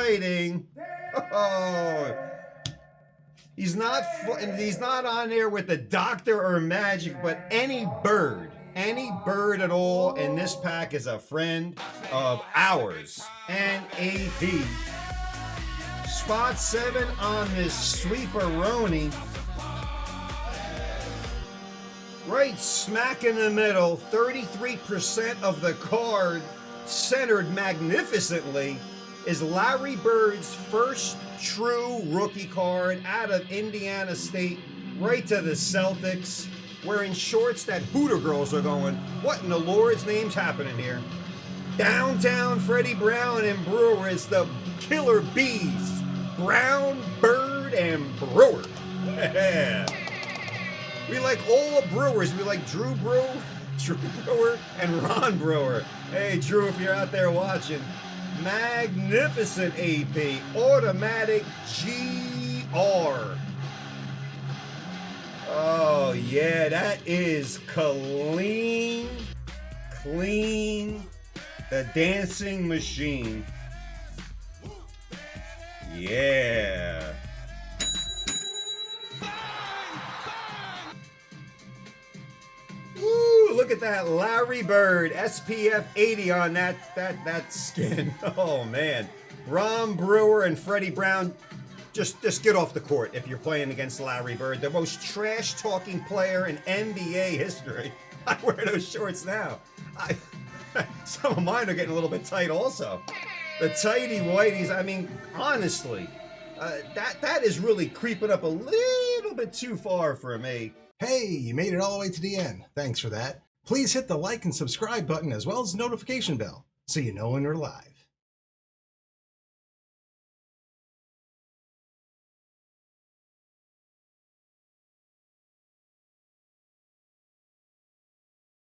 exciting. Oh, he's not on there with the doctor or magic, but any bird at all in this pack is a friend of ours. And AP. Spot 7 on this sweeperoni. Right smack in the middle, 33% of the card, centered magnificently, is Larry Bird's first true rookie card out of Indiana State, right to the Celtics, wearing shorts that Hooter girls are going, what in the Lord's name's happening here? Downtown Freddie Brown and Brewer is the killer bees. Brown, Bird, and Brewer. Yeah. We like all the Brewers. We like Drew Brewer, and Ron Brewer. Hey, Drew, if you're out there watching, magnificent AP, automatic GR. Oh, yeah, that is clean, the dancing machine. Yeah. Woo, look at that Larry Bird, SPF 80 on that skin. Oh, man. Ron Brewer and Freddie Brown, just get off the court if you're playing against Larry Bird, the most trash-talking player in NBA history. I wear those shorts now. Some of mine are getting a little bit tight also. The tighty whities, I mean, honestly, that is really creeping up a little bit too far for me. Hey, you made it all the way to the end. Thanks for that. Please hit the like and subscribe button as well as the notification bell so you know when we're live.